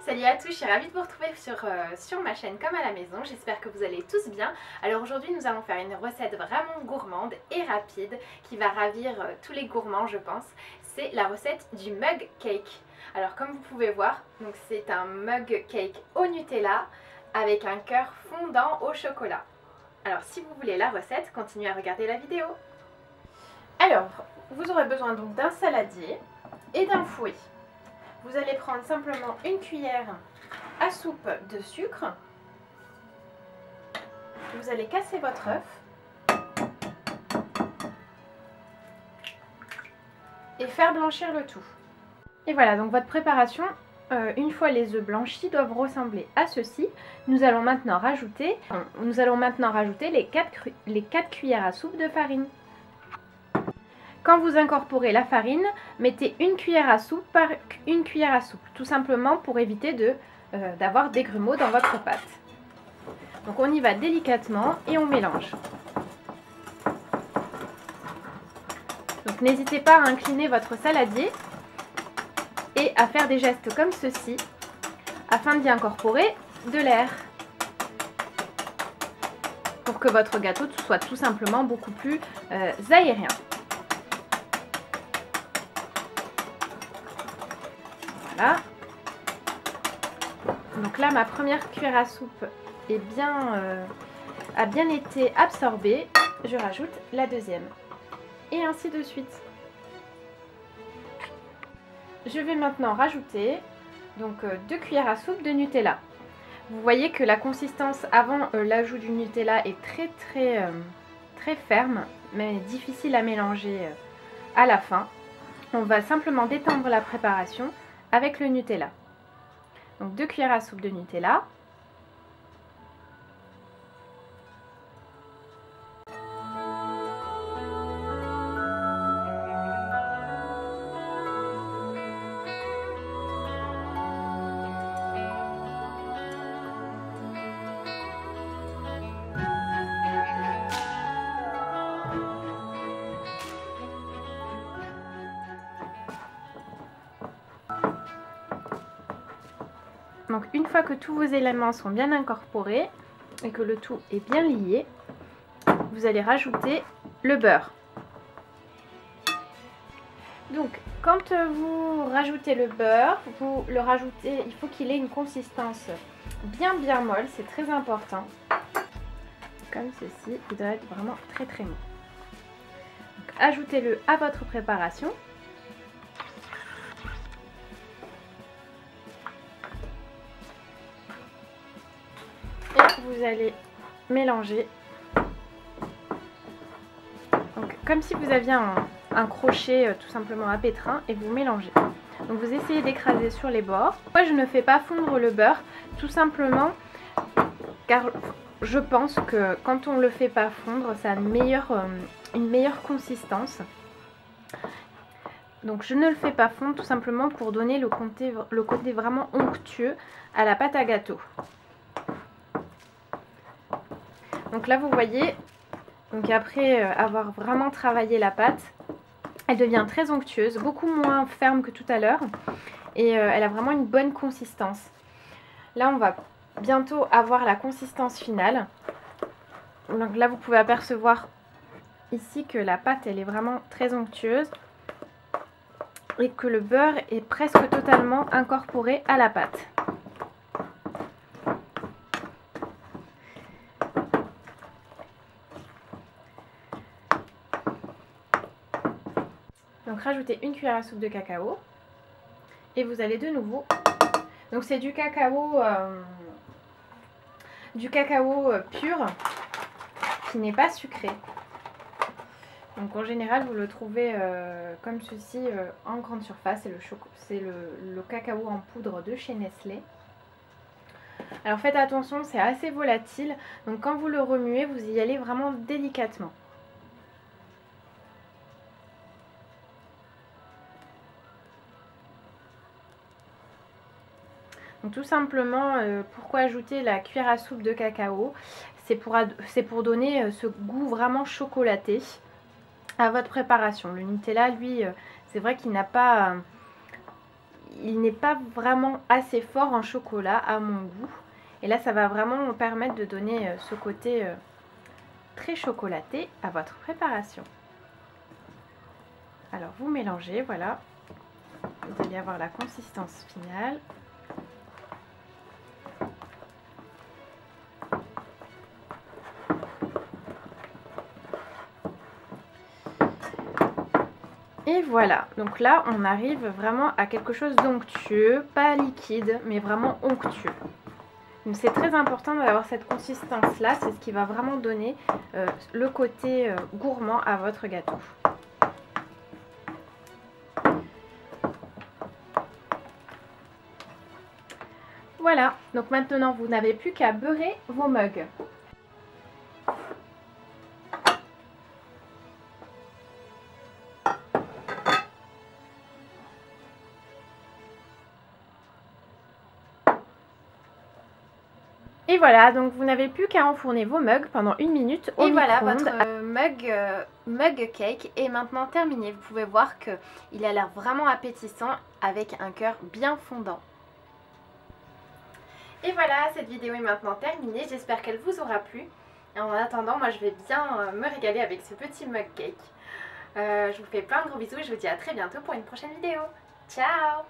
Salut à tous, je suis ravie de vous retrouver sur ma chaîne comme à la maison. J'espère que vous allez tous bien. Alors aujourd'hui nous allons faire une recette vraiment gourmande et rapide qui va ravir tous les gourmands je pense. C'est la recette du mug cake. Alors comme vous pouvez voir, c'est un mug cake au Nutella avec un cœur fondant au chocolat. Alors si vous voulez la recette, continuez à regarder la vidéo. Alors vous aurez besoin donc d'un saladier et d'un fouet. Vous allez prendre simplement une cuillère à soupe de sucre. Vous allez casser votre œuf et faire blanchir le tout. Et voilà, donc votre préparation, une fois les œufs blanchis, doivent ressembler à ceci. Nous allons maintenant rajouter les 4 cuillères à soupe de farine. Quand vous incorporez la farine, mettez une cuillère à soupe par une cuillère à soupe, tout simplement pour éviter d'avoir des grumeaux dans votre pâte. Donc on y va délicatement et on mélange. Donc n'hésitez pas à incliner votre saladier et à faire des gestes comme ceci afin d'y incorporer de l'air, pour que votre gâteau soit tout simplement beaucoup plus aérien. Voilà. Donc là ma première cuillère à soupe a bien été absorbée. Je rajoute la deuxième et ainsi de suite. Je vais maintenant rajouter donc 2 cuillères à soupe de Nutella. Vous voyez que la consistance avant l'ajout du Nutella est très ferme, mais difficile à mélanger à la fin. On va simplement détendre la préparation avec le Nutella. Donc 2 cuillères à soupe de Nutella. Donc une fois que tous vos éléments sont bien incorporés et que le tout est bien lié, vous allez rajouter le beurre. Donc quand vous rajoutez le beurre, vous le rajoutez, il faut qu'il ait une consistance bien molle, c'est très important. Comme ceci, il doit être vraiment très mou. Ajoutez-le à votre préparation. Et vous allez mélanger. Donc, comme si vous aviez un crochet tout simplement à pétrin et vous mélangez. Donc vous essayez d'écraser sur les bords. Moi je ne fais pas fondre le beurre, tout simplement car je pense que quand on ne le fait pas fondre, ça a une meilleure consistance. Donc je ne le fais pas fondre tout simplement pour donner le côté vraiment onctueux à la pâte à gâteau. Donc là vous voyez, donc après avoir vraiment travaillé la pâte, elle devient très onctueuse, beaucoup moins ferme que tout à l'heure et elle a vraiment une bonne consistance. Là on va bientôt avoir la consistance finale. Donc là vous pouvez apercevoir ici que la pâte elle est vraiment très onctueuse et que le beurre est presque totalement incorporé à la pâte. Donc rajoutez une cuillère à soupe de cacao et vous allez de nouveau, donc c'est du cacao pur qui n'est pas sucré. Donc en général vous le trouvez comme ceci en grande surface, c'est le cacao en poudre de chez Nestlé. Alors faites attention, c'est assez volatile, donc quand vous le remuez, vous y allez vraiment délicatement. Donc tout simplement, pourquoi ajouter la cuillère à soupe de cacao? C'est pour donner ce goût vraiment chocolaté à votre préparation. Le Nutella, lui, c'est vrai qu'il n'a pas il n'est pas vraiment assez fort en chocolat à mon goût. Et là, ça va vraiment me permettre de donner ce côté très chocolaté à votre préparation. Alors, vous mélangez, voilà. Vous allez avoir la consistance finale. Et voilà, donc là on arrive vraiment à quelque chose d'onctueux, pas liquide, mais vraiment onctueux. Donc c'est très important d'avoir cette consistance là, c'est ce qui va vraiment donner le côté gourmand à votre gâteau. Voilà, donc maintenant vous n'avez plus qu'à beurrer vos mugs. Et voilà, donc vous n'avez plus qu'à enfourner vos mugs pendant 1 minute au micro-ondes. Et voilà, votre mug cake est maintenant terminé. Vous pouvez voir qu'il a l'air vraiment appétissant avec un cœur bien fondant. Et voilà, cette vidéo est maintenant terminée. J'espère qu'elle vous aura plu. Et en attendant, moi je vais bien me régaler avec ce petit mug cake. Je vous fais plein de gros bisous et je vous dis à très bientôt pour une prochaine vidéo. Ciao!